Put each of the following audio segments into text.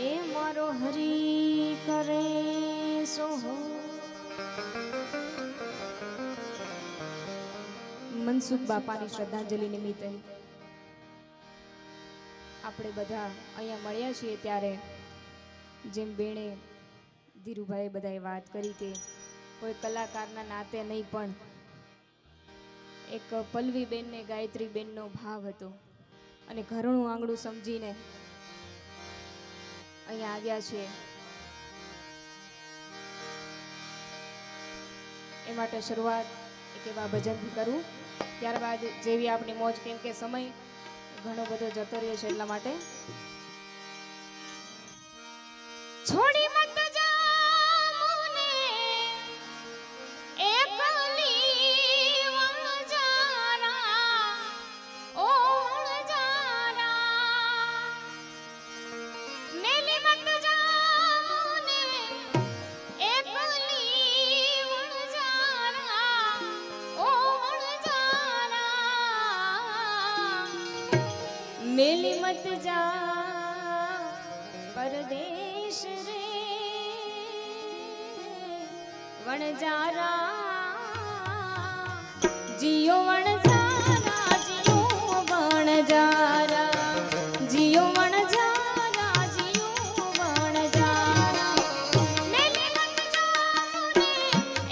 એ મારો હરી કરે સોહો મનસુખ બાપાની શ્રદ્ધાંજલિ નિમિત્તે આપણે બધા અહીંયા મળ્યા છીએ ત્યારે જેમ બેણે ધીરુભાઈએ બધાએ વાત કરી કે કોઈ કલાકારના નાતે નહીં પણ એક પલ્લવી બેન ને ગાયત્રી બેનનો ભાવ હતો અને ઘરનું આંગણું સમજીને અહીંયા આવ્યા છે એ માટે શરૂઆત એક એવા ભજનથી કરું ત્યારબાદ જેવી આપણી મોજ કેમ કે સમય ઘણો બધો જતો રહ્યો છે એટલા માટે છોડી મત જામુને એકલી વણજારા ઓ વણજારા મેલી મત જામુને એકલી વણજારા ઓ વણજારા મેલી મત જા પરદેશ રે વણજારા જીઓ વણજારા જીઓ વણજારા જીઓ વણજારા જીઓ વણજારા મેલી મત જામુને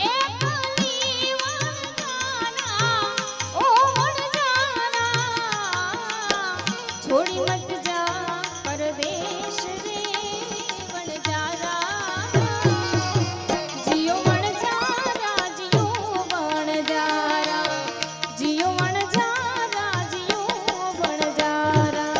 એકલી વણજારા ઓ વણજારા છોડી મત જા પરદેશ રે વણજારા જીઓ વણજારા જીઓ વણજારા જીઓ વણજારા જીઓ વણજારા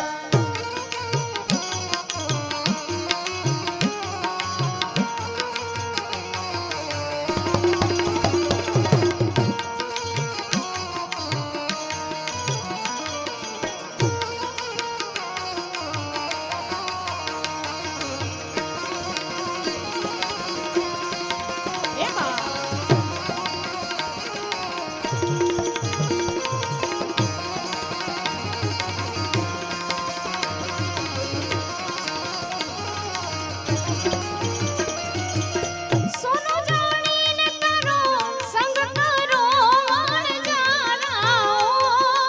સોનો જાણીને કરો સંગ કરો વણજારા ઓ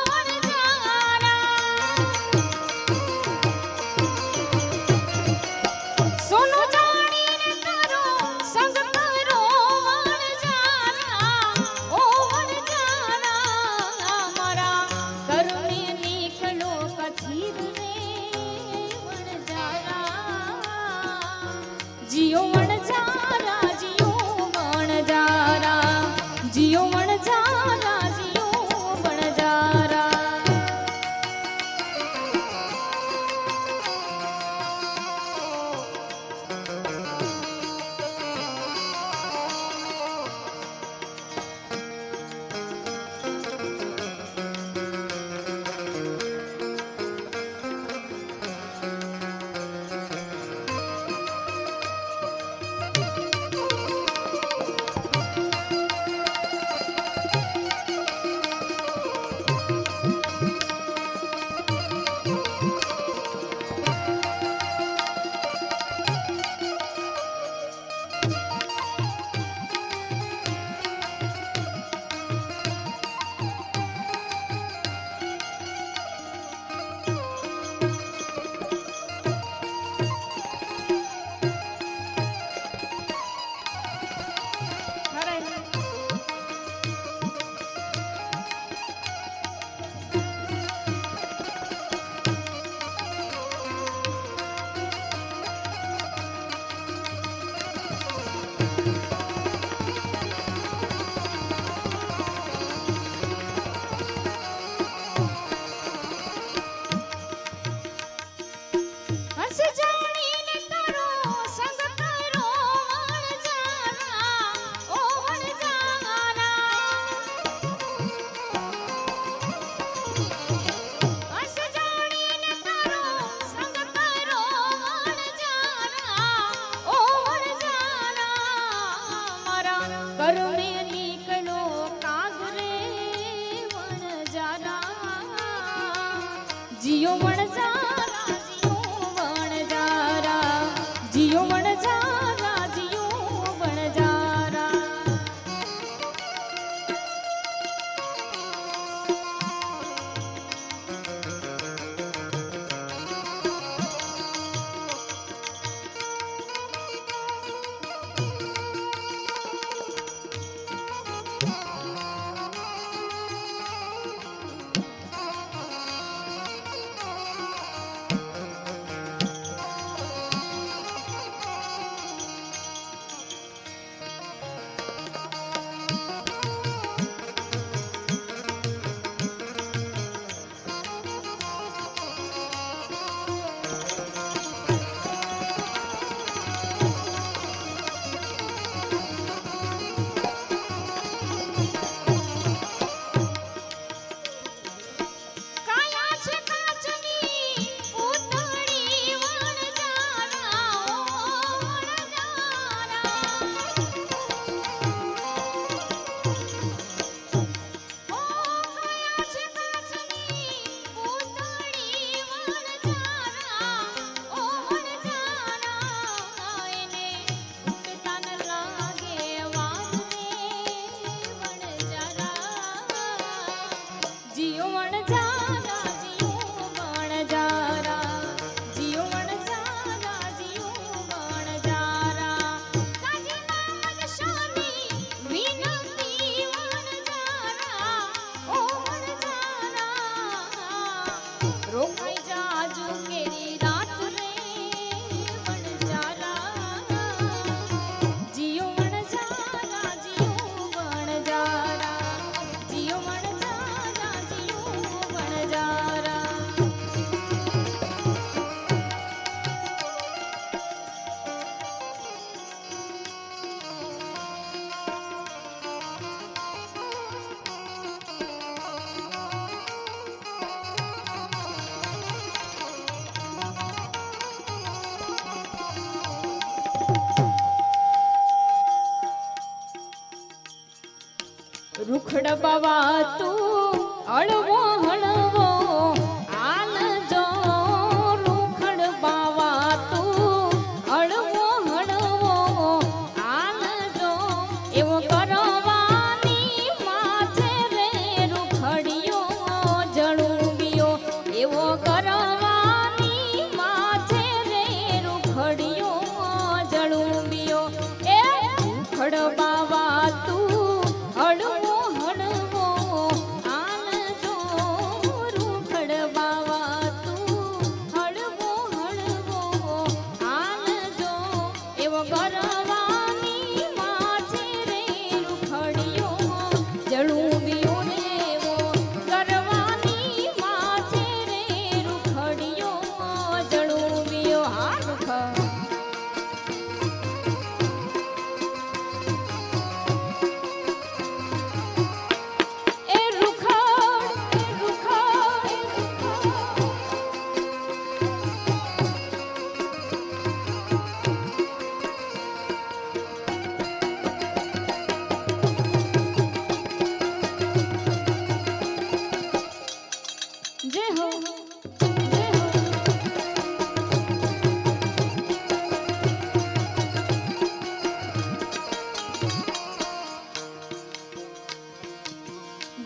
વણજારા સોનો જાણીને કરો સંગ કરો વણજારા ઓ વણજારા મારા ઘરને નીકળો કથીર રે વણજારા રૂખડબાવા તું હળવો હળવો આલજો રૂખડબાવા તું હળવો હળવો આલજો એવો કરવાની માથે રે રૂખડિયો જળુંબિયો એવો કરવાની માથે રે રૂખડિયો જળુંબિયો એ રૂખડબાવા તું હળવો હળવો આલજો રૂખડબાવા તું હળવો હળવો આલજો એવો કરવાની માથે રે રૂખડિયો જળુંબિયો ને એવો કરવાની માથે રે રૂખડિયો જળુંબિયો હા રૂખ जय हो जय हो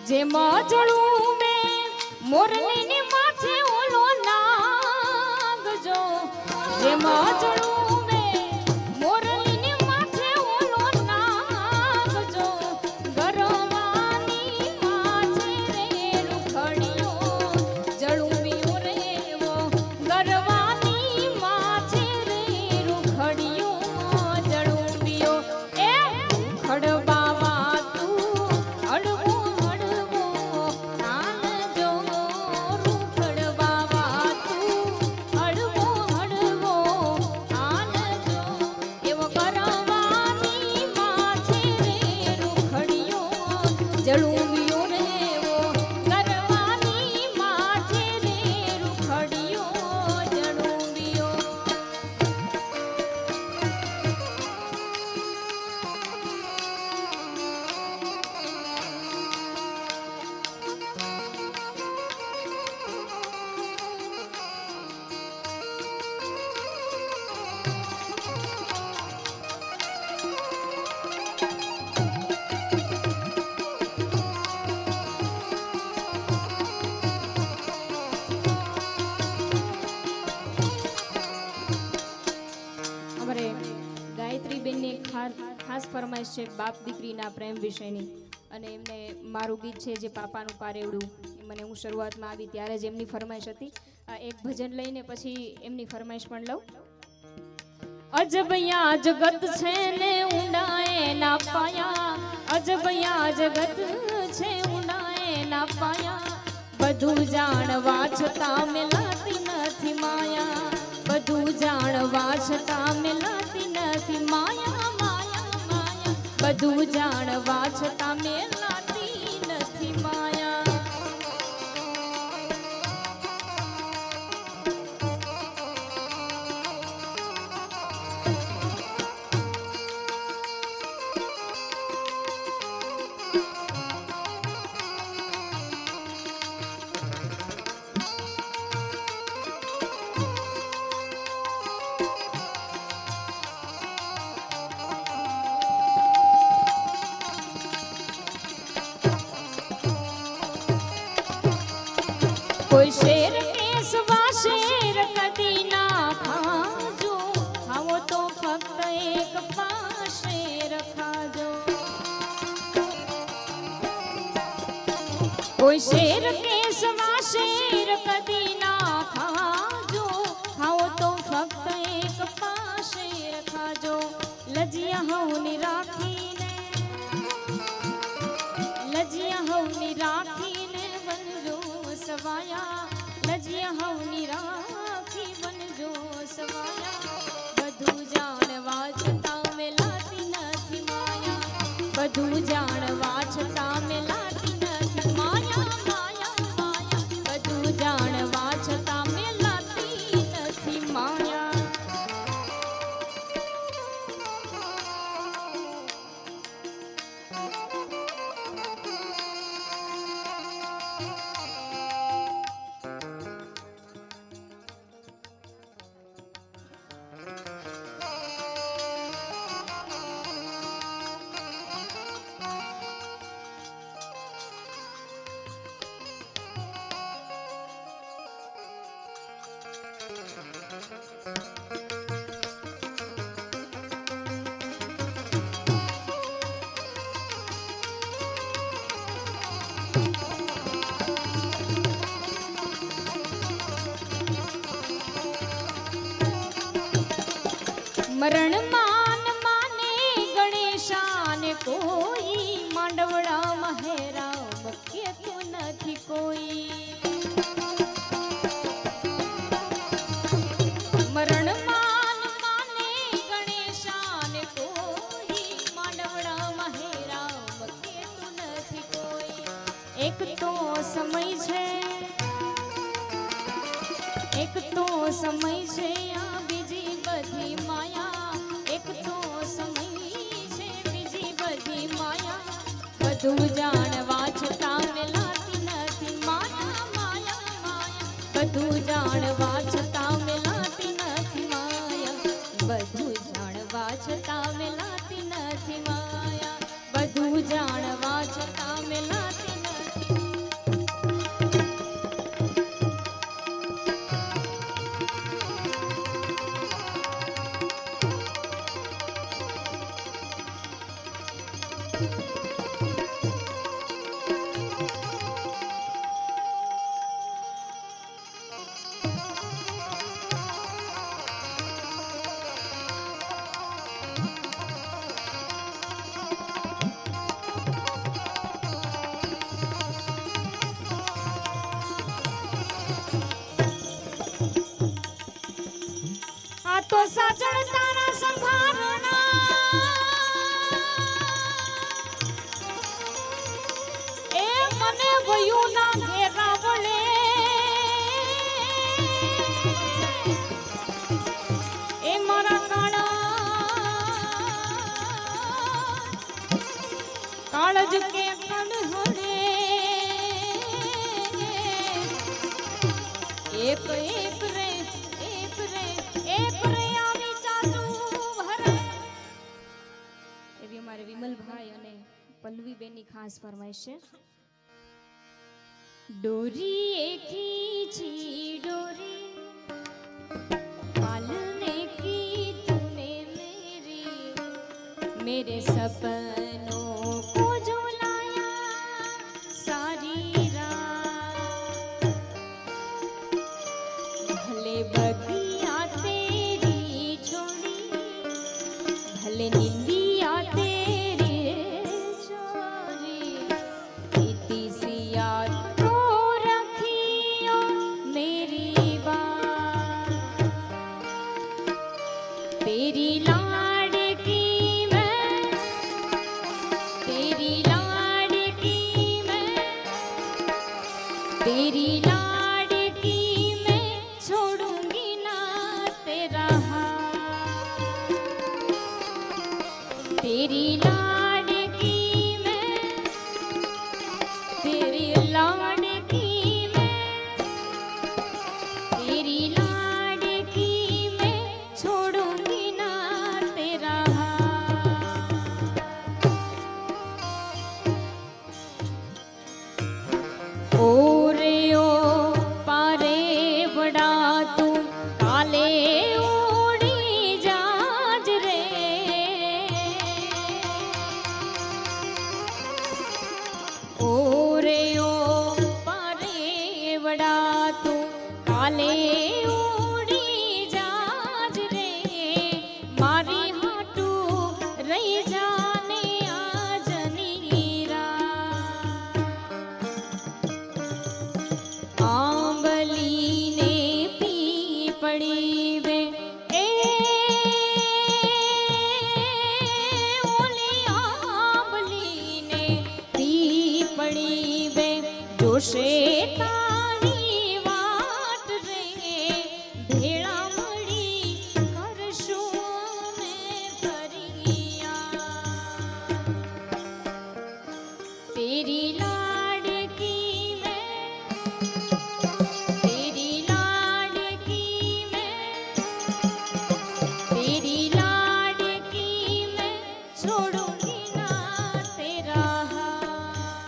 जे माजड़ू में मोरनी ने माथे ओलो नाग जो जे माजड़ू में मोरनी ने माथे ओलो नाग जो गरवानी माथे रे रुखड़ियो जळुंबियो रे वो गरवानी माथे रे रुखड़ियो जळुंबियो ए खड़बावा तू हळवो हळवो आलजो રૂખડબાવા તું હળવો હળવો આલજો એવો કરવાની માથે રે રૂખડિયો જળુંબિયો રે એવો કરવાની માથે રે રૂખડિયો જળુંબિયો અમારે ગાયત્રીબેનની એક ખાસ ફરમાઈશ છે બાપ દીકરીના પ્રેમ વિશેની અને એમને મારું ગીત છે જે પાપાનું પારેવડું એ મને હું શરૂઆતમાં આવી ત્યારે જ એમની ફરમાઈશ હતી એક ભજન લઈને પછી એમની ફરમાઈશ પણ લઉં અજબયા જગત છે ને ઊંડાએ ના પાયા અજબયા જગત છે ઊંડાએ ના પાયા બધું જાણવા છતાં મેલાતી નથી માયા બધું જાણવા છતાં મેલાતી નથી માયા માયા માયા બધું જાણવા છતાં મેલાતી નથી માયા કોઈ શેર કેસવા શેર કદી ના ખાજો ખાવો તો ફક્ત એક પાસે રખાજો કોઈ શેર કેસવા શેર કદી ના ખાજો ખાવો તો ફક્ત એક પાસે રખાજો લજિયા હવની રાખીને લજિયા હવની રાખીને બનજો સવાયા લજિયા હવની રાખી બનજો સવાયા બધું જાણવા છતાં મેલાતી નથી માયા બધું જાણવા છતાં મેલાતી નથી માયા માયા માયા બધું જાણવા છતાં મેલાતી નથી માયા मरण मान माने गणेशान कोई मांडवड़ा महेरा के तू नहीं कोई मरण मान माने गणेशान कोई मांडवड़ा महेरा के तू नहीं कोई एक तो समय छे एक तो समय छे आ बीजी बधी माया एक तो समय छे बीजी बधी माया बधु जाणवा छतां मिलाती नथी माया माया माया बधु जाणवा छतां मिलाती नथी माया बधु जाणवा छतां मिलाती नथी माया बधु जाणवा छतां मिलाती तो साजन तारा संभारना ए मने वयू ना घेरावले ए मारा काळा काळज के कणहणे एक एक रे एक रे एक रे हमारे विमल भाई અને પલ્લવી બેનની ખાસ ફરમાઈશ છે डोरी खींची डोरी पालने की तूने मेरे सपनों को झुलाया सारी रात भले बगिया तेरी छोड़ी भले निंदिया तेरी लाडकी मैं तेरी लाडकी मैं तेरी लाडकी मैं छोड़ूंगी ना तेरा हाथ तेरी लाडकी मैं तेरी लाडकी मैं तेरी लाडकी मैं छोड़ूंगी काले उड़ी जाज रे मारी हाटू रही जाने आज नीरा आंबली ने पी पड़ी वे ए ओली आंबली ने पी पड़ी वे जोशे तेरी लाडकी मैं तेरी लाडकी मैं तेरी लाडकी मैं छोड़ूंगी ना तेरा हाथ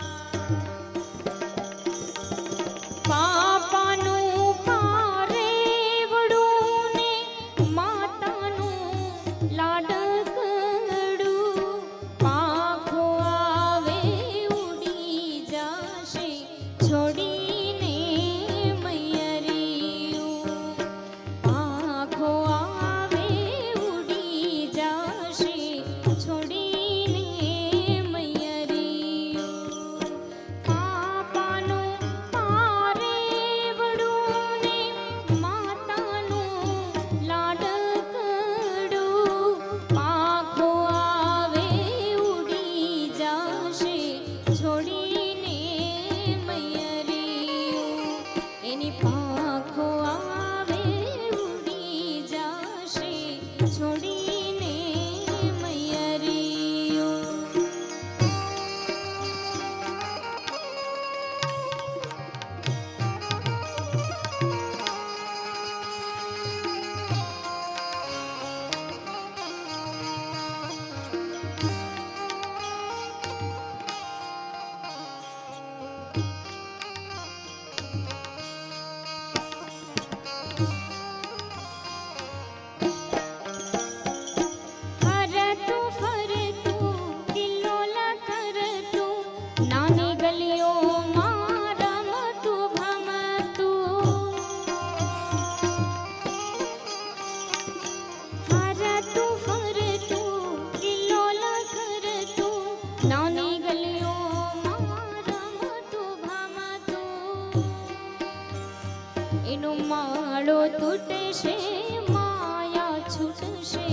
છૂટશે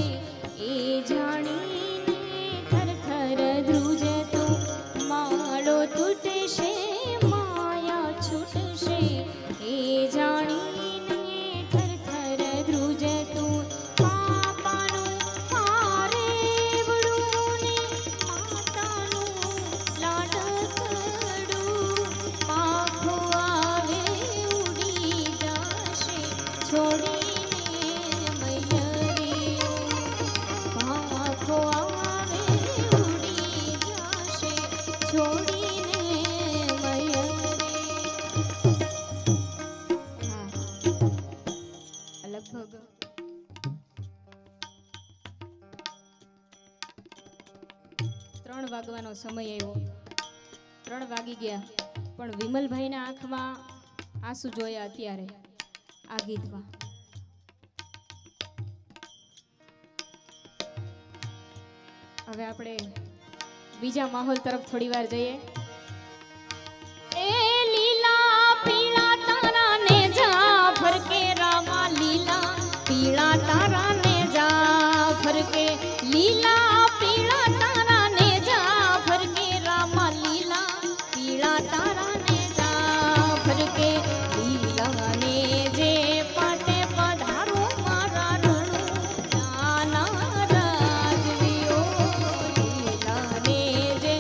એ જાણીને થરથર ધ્રુજતું માળો તૂટશે માયા છૂટશે એ જાણીને થરથર ધ્રુજતું પાપાનું હારેવડું ને માતાનું લાડકડું પાખો આવે ઉડી જશે છોડીને મયરીઓ પાખો આવે ઉડી જશે છોડીને મયરી હા લગભગ 3 વાગવાનો સમય આવ્યો 3 વાગી ગયા પણ વિમલભાઈના આંખમાં આંસુ જોયા અત્યારે આ ગીતમાં હવે આપણે બીજા માહોલ તરફ થોડી વાર જઈએ એ લીલા પીળા તારા ને જા ફરકે રામા લીલા પીળા તારા ને જા ફરકે લીલા પીળા તારા ને જા ફરકે રામા લીલા પીળા તારા ને જા ફરકે લીલા ને જે પાટે પધારો મારા રણુ જાના રાજવીઓ લીલા ને જે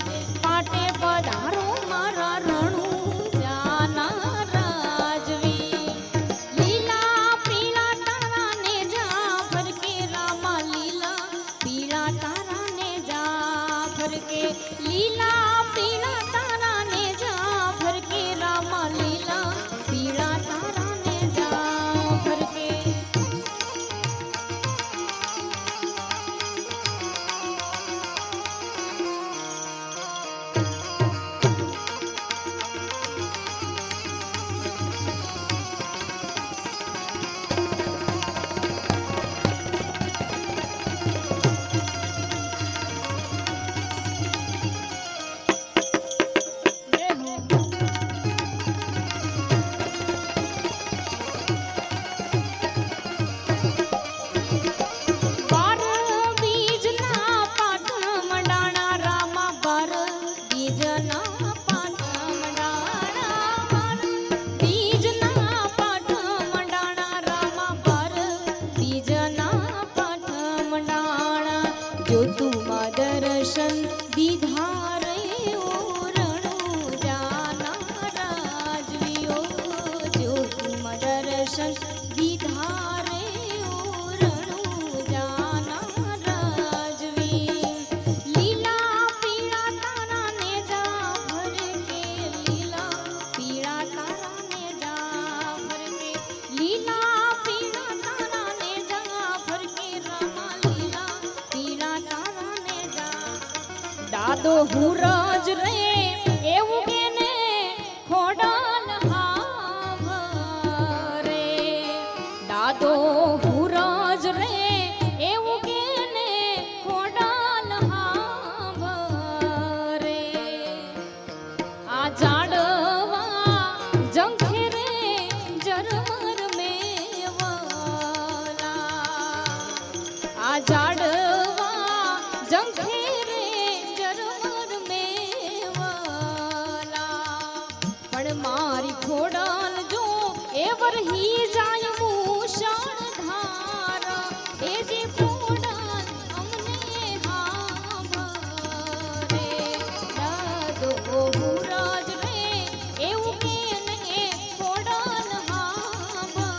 પાટે પધારો મારા રણુ જાના રાજવી લીલા પીળા તારા ને જા ફરકે રામા લીલા પીળા તારા ને જા ફરકે લીલા પીળા તારા ને જા ફરકે રામા લીલા પીળા તારા ને જા ફરકે જય હો બાર બીજના પાઠ મંડાણા રામા બાર બીજના પાઠ મંડાણા બાર બીજના પાઠ મંડાણા રામા બાર બીજના પાઠ મંડાણા જ્યોતુમાં દર્શન દીધા રે ઓરણું જાના રાજવીઓ જ્યોતુમાં દર્શન દીધા રે ઓરણું જાના રાજવી લીલા પીળા તારા ને જા ફરકે લીલા પીળા તારા ને જા ફરકે લીલા પીળા તારા ને જા ફરકે રામા લીલા પીળા તારા ને જા દાદો હુરજ રે એવું કેને ખોડાલ હાવરે દાદો હુરજ રે એવું કેને ખોડાલ હાવરે આ જાડવા જંખે રે જરમર મેવલા આ જાડવા જંખે રે જરમર મેવલા પણ મારી ખોડાલ જો એ વરહી જાય મૂષણ ધારા એ જે ખોડાલ અમને હાવરે દાદો હુરજ રે એવું કેને ખોડાલ હાવરે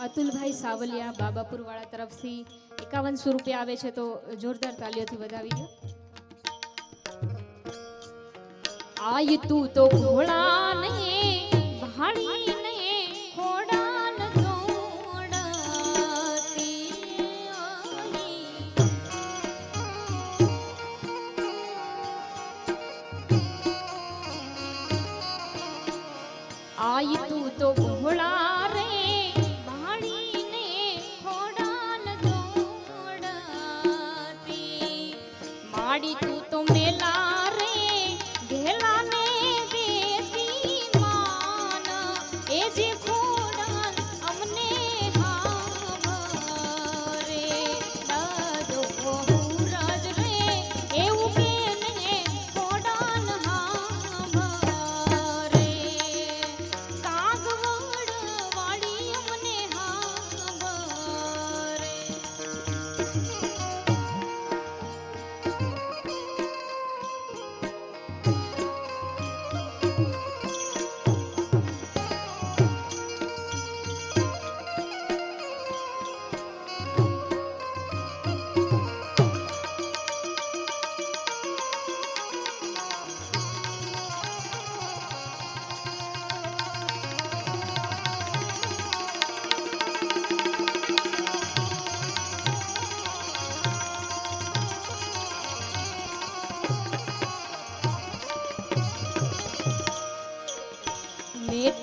અતુલભાઈ સાવલિયા બાબાપુર વાળા તરફથી 5100 રૂપિયા આવે છે, તો જોરદાર તાલીઓથી વધાવી દો. आय तू तो घोड़ा नहीं भाड़ी नहीं घोड़ा न दौड़ती आई। आय तू तो घोड़ा रे भाड़ी ने घोड़ा न दौड़ती माड़ी तू तो मेला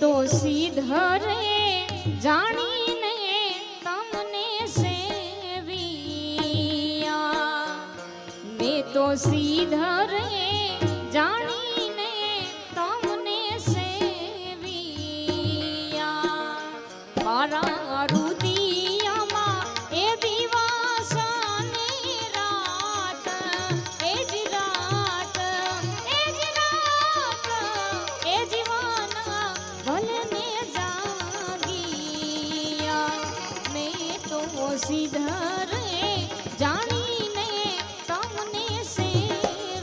तो सीधरे जानी ने तमने सेविया मैं तो सीधरे जानी ने तमने सेविया मारा रुदिया मा ए दिवासा ने रात ए जी रात ए जी रात ए जीवाना भलने जागिया मैं तो सीधर जानी ने तमने सेविया।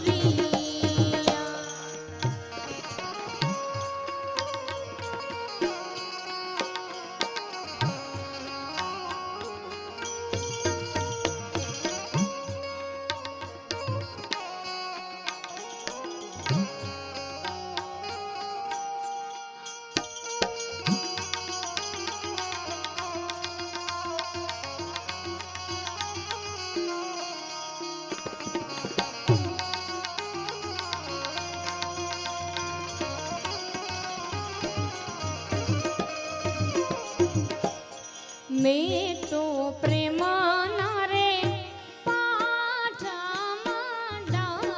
मैं तो प्रेम नारे पाठ मंडाविया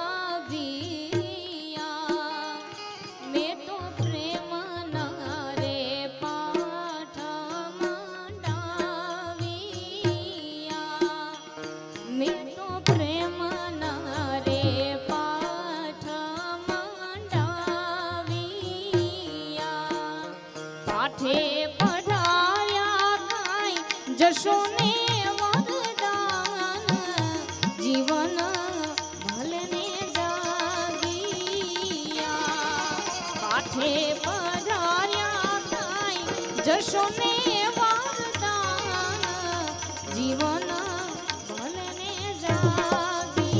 मैं तो प्रेम नारे पाठ मंडाविया मैं तो प्रेम नारे पाठ मंडाविया पाठे जशो ने वरदान जीवन भलने जागिया पाठे पधार्या थाई जशो ने वरदान जीवन भलने जागिया।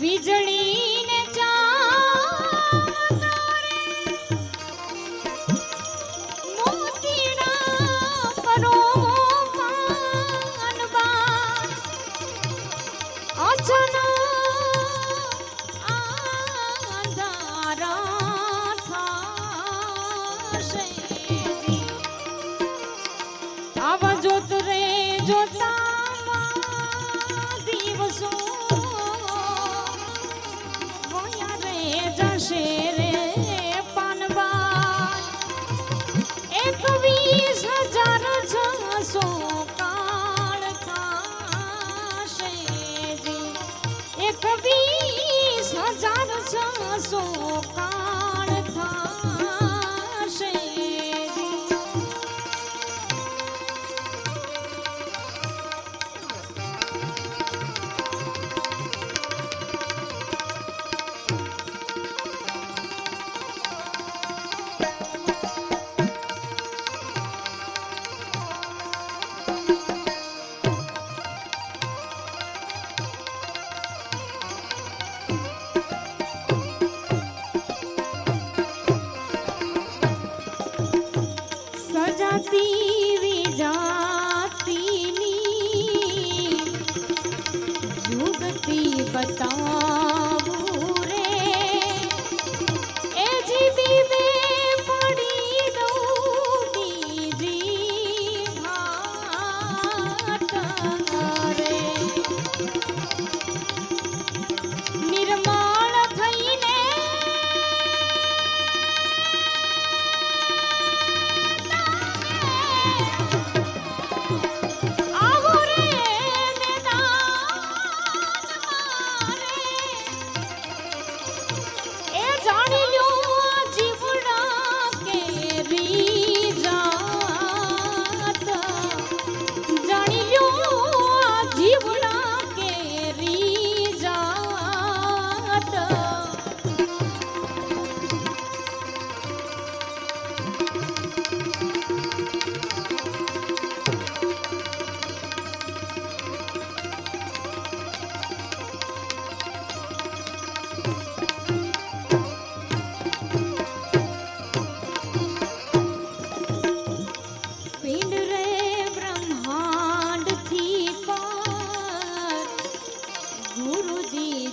વીજળીને મોતીડા કરો પાનબા અચન આંધારા થાશે આવા જોત રે જોતા દિવસો જશે રે પાનબા 21,600 કાળ થાશે જી 21,600 કાળ થાશે સજાતી વિજાતીની જુગતી બતાવું રે એ જીવી મે પડી દઉં બીજી ઘાટ રે નિર્મળ થઈને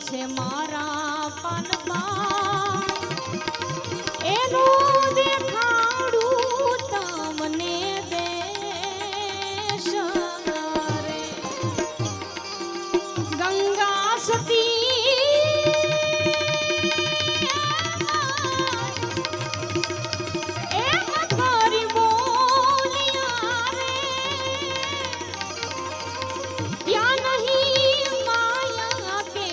છે મારા પાનબા એનું દેખાડું તમને દેશ રે ગંગા સતી એમ કરી બોલ્યા રે ત્યાં નહીં માયા કે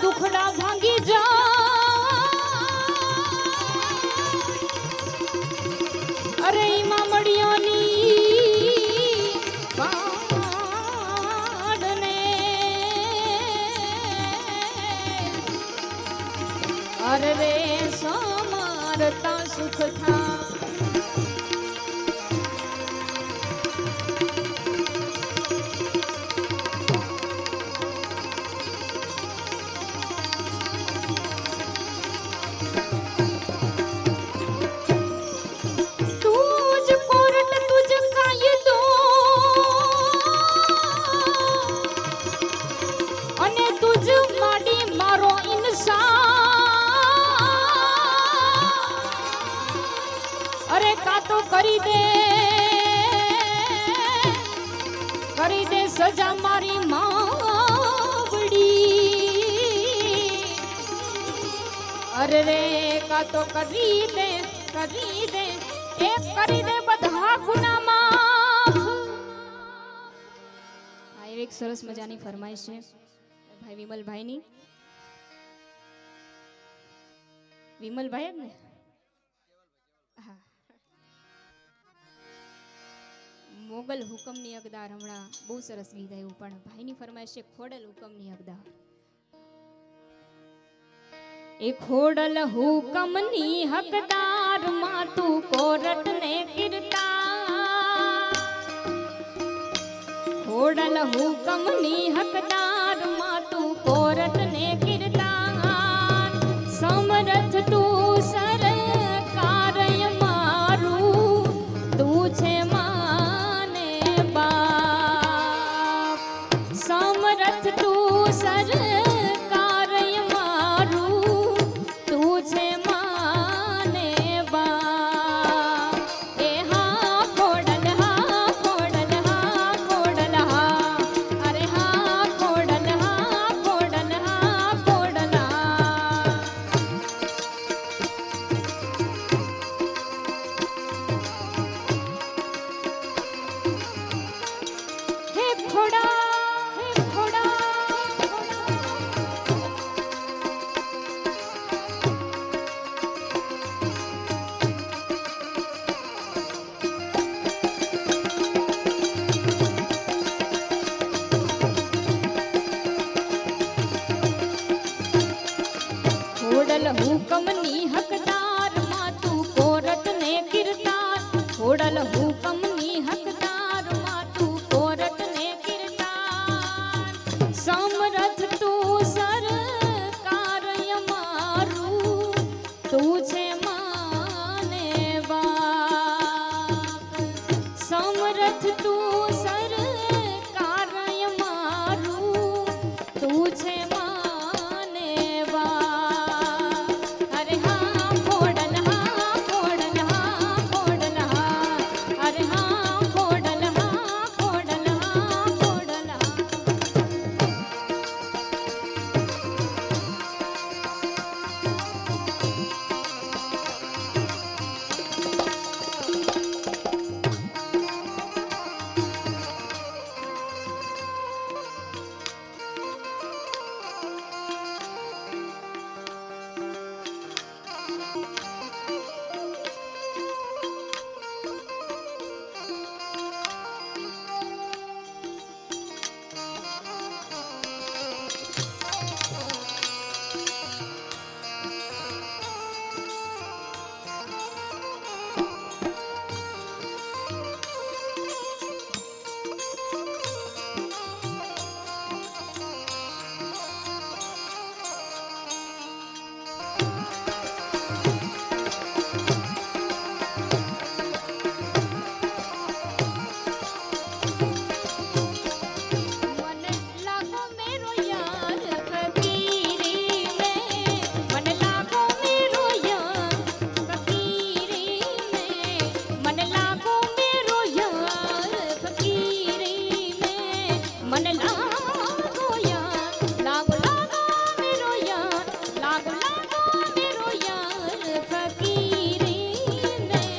દુખડા ભાંગી જા અરે ઈમા મળ્યાની પાડને અરે રે સમારતા સુખ થા કરી દે સજા મારી માવડી અરે રે કા તો કરી દે એ કરી દે બધા ગુના માફ આ એક સરસ મજાની ફરમાઈશ છે ભાઈ વિમલભાઈની વિમલભાઈ જ ને હા મોગલ હુકમની અગદાર હમણાં બહુ સરસ ગીત આવ્યું પણ ભાઈની ફરમાઈશ છે ખોડલ હુકમની અગદાર એ ખોડલ હુકમની હકદાર માં તું કોરટ ને કીર્તા ખોડલ હુકમની હકદાર માં તું કોરટ ને કીર્તા સમરથ તું સરકારય મારું તું છે માને બાપ સમરથ તું સરકારય મારું તું છે માને બાપ એ હા ખોડલ હા ખોડલ હા ખોડલ હા અરે હા ખોડલ હા ખોડલ હા ખોડલ હે ખોડા ખોડલ હુકમની હકદાર માં તું કોરટ ને કીર્તાર ખોડલ હુકમની હકદાર માં તું કોરટ ને કીર્તાર સમરથ તું સરકારય મારું તું છે માને બાપ સમરથ તું સરકારય મારું તું છે માને બાપ અરે હા ખોડલ હા ખોડલ હા ખોડલ હા અરે હા ખોડલ હા ખોડલ હા ખોડલ હા मन लागो मेरो यार फकीरी में मन लागो मेरो यार फकीरी में मन लागो मेरो यार फकीरी में मन लागो यार लागो मेरो यार लागो मेरो यार फकीरी में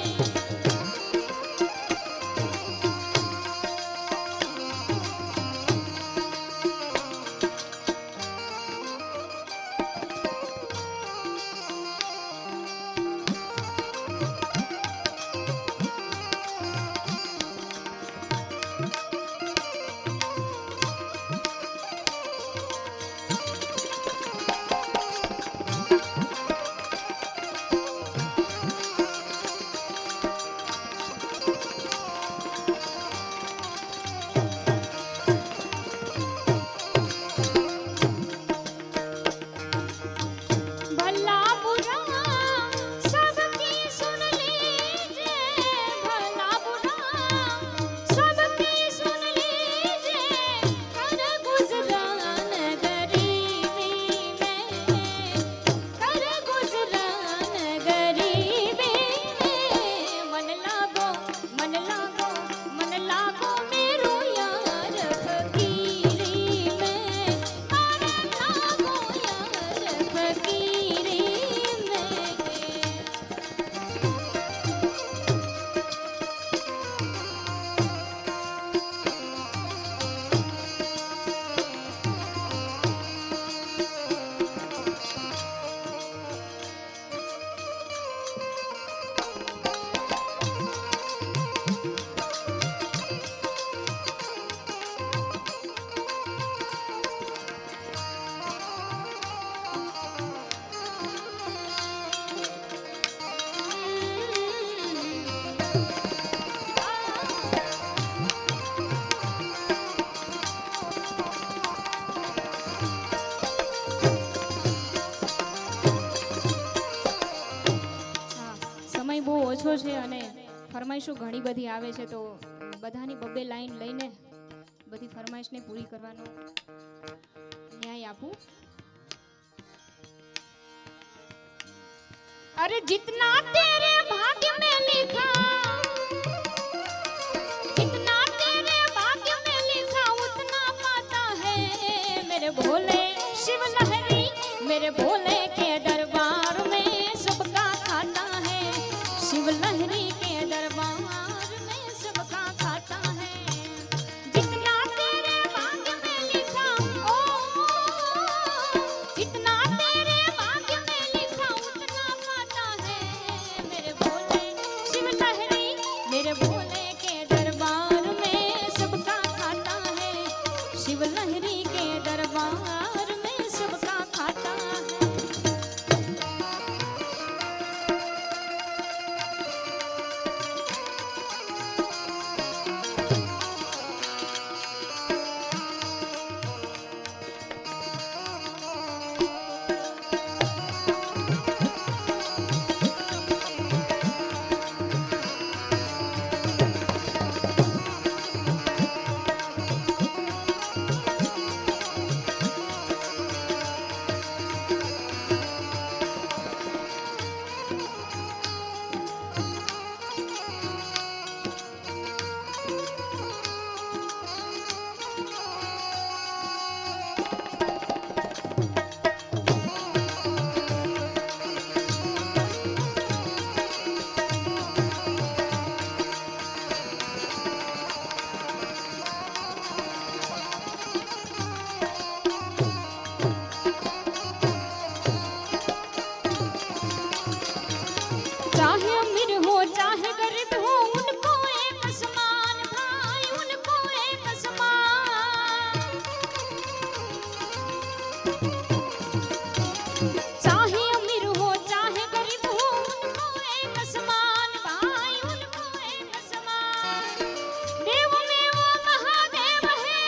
भला बुरा सबकी सुन लीजिए भला बुरा सबकी सुन लीजिए कर गुजरान गरीबी में कर गुजरान गरीबी में मन लागो ઓછો છે અને ફરમાઈશો ઘણી બધી આવે છે, તો બધાની બબ્બે લાઈન લઈને બધી ફરમાઈશને પૂરી કરવાનો ન્યાય આપું। अरे जितना तेरे भाग्य में लिखा, जितना तेरे भाग्य में लिखा उतना पाता है मेरे भोले शिव लहरी, मेरे भोले के दरबार में सबका खाता है, शिव लहरी के दरबार में सबका खाता है। जितना तेरे भाग्य में लिखा, ओ जितना तेरे भाग्य में लिखा उतना पाता है मेरे भोले शिव लहरी, मेरे भोले के दरबार में सबका खाता है, शिव लहरी के दरबार में सबका खाता है। चाहे अमीर हो चाहे गरीब हो उनको एक समान भाई, उनको एक समान। चाहे अमीर हो चाहे गरीब हो उनको एक समान भाई, उनको एक समान। देव में वो महादेव है,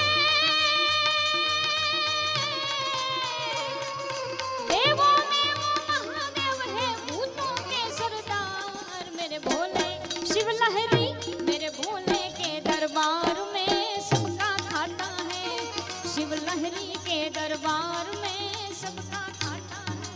देवों में वो महादेव है, भूतों के सरदार मेरे भोले शिव लहरी, मेरे भोले के दरबार में सबका खाता है, शिव लहरी के दरबार में सबका खाता है।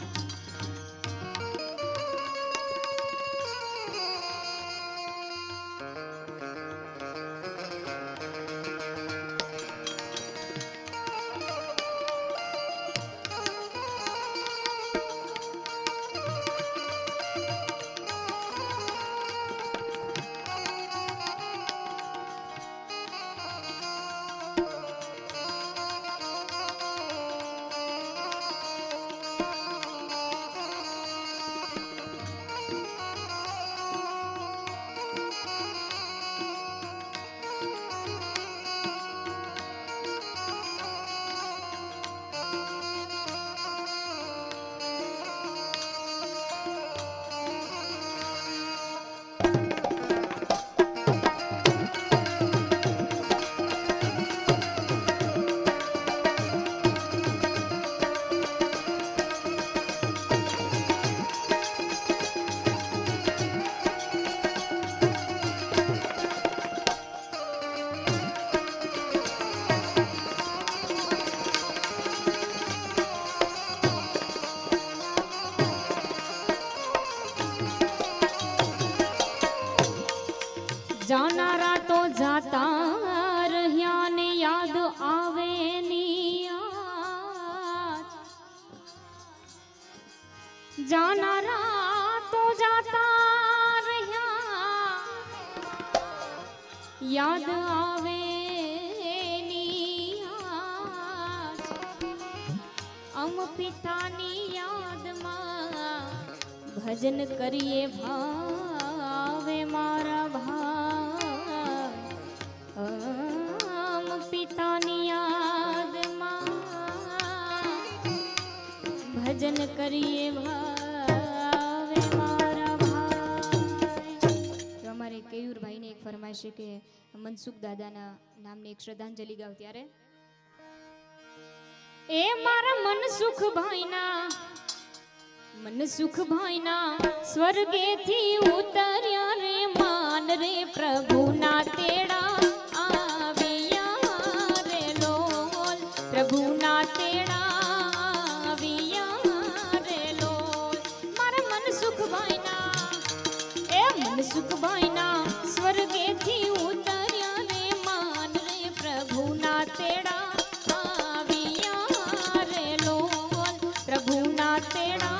जानारा तो जाता રહ્યા ને યાદ આવે ની आज, जानारा तो जाता રહ્યા યાદ આવે ની आज, અમ પિતાની યાદમાં ભજન કરીએ ભાવે મારા ભાઈ, પિતાની યાદમાં ભજન કરીએ ભાવે મારા ભાઈ। તો અમારે કેયુરભાઈને એક ફરમાઈશ છે કે મનસુખ દાદાના નામની એક શ્રદ્ધાંજલિ ગાવ ત્યારે એ મારા મનસુખ ભાઈના मन सुख भाईना स्वर्गे थी उतर्या रे मान रे प्रभु ना तेड़ा आविया रे लोल प्रभु ना तेड़ा आविया रे लोल मारे मन सुख भाईना ए मन सुख भाईना स्वर्गे थी उतर्या रे मान रे प्रभु ना तेड़ा आविया रे लोल प्रभु ना तेड़ा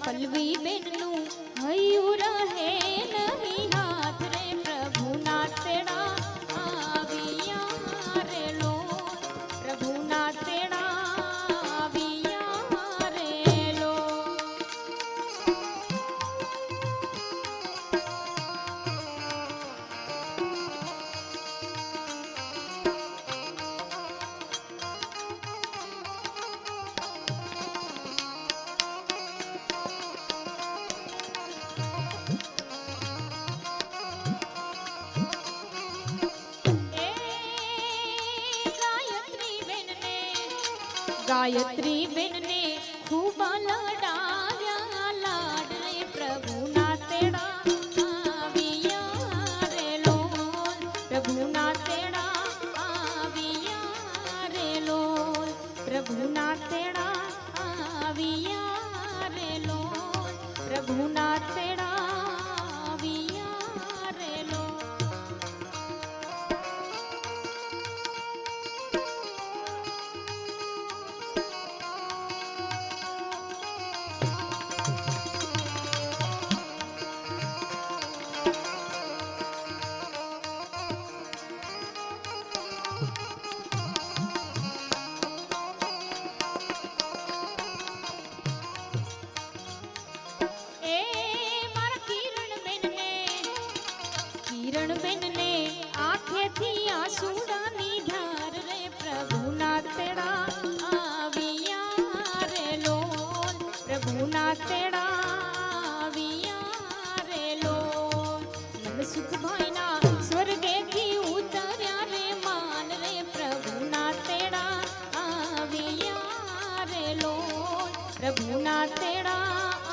पलवी बेनू हयू रहे नहीं हाथ रे प्रभु ना तेड़ा आविया रे लोल प्रभु ना तेड़ा आविया रे लोल गायत्री बेन ने खूब लड़ाया लाड रे प्रभु ना तेड़ा आविया रे लोल प्रभु ना तेड़ा आविया रे लोल प्रभु ना तेड़ा आविया रे लोल प्रभु ना तेड़ा आविया रे लोल किरण बेन ने आंखें थी आंसुडानी धार रे प्रभु ना तेड़ा आविया रे लोल प्रभु ना तेड़ा आविया रे लोल मन सुख भाईना स्वर्गे थी उतर्या रे मान रे प्रभु ना तेड़ा आविया रे लोल प्रभु ना तेड़ा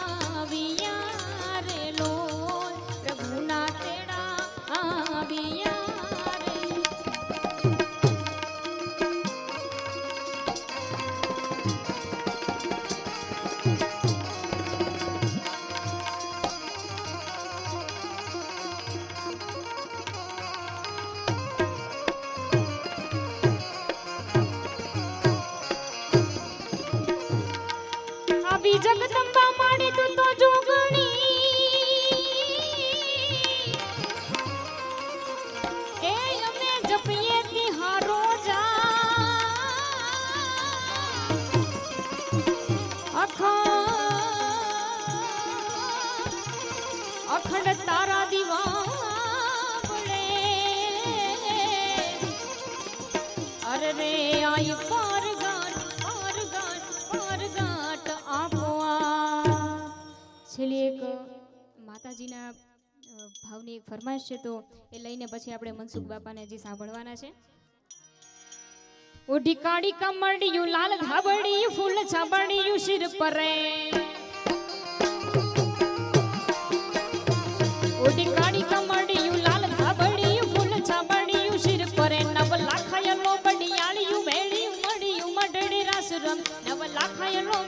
आविया रे लोल प्रभु ना तेड़ा आविया रे अभी जगदंबा माड़ी तू तो जोगणी ए અમે જપીએ તિહારો જા અખંડ તારા દીવા પડે અરે રે આઈ પાર ઘાટ આપો છેલ્લી એક માતાજીના ભાવની એક ફરમાઈશ છે તો એ લઈને પછી આપણે મનસુખ બાપાને હજી સાંભળવાના છે ઓઢી કાળી કમળિયું લાલ ધાબડિયું ફૂલ છાબડિયું શિર પરે ઓઢી કાળી કમળિયું લાલ ધાબડિયું ફૂલ છાબડિયું શિર પરે નવ લાખાયલો બડિયાળિયું મેળિયું મડિયું મઢડી રાસ રમ નવ લાખાયલો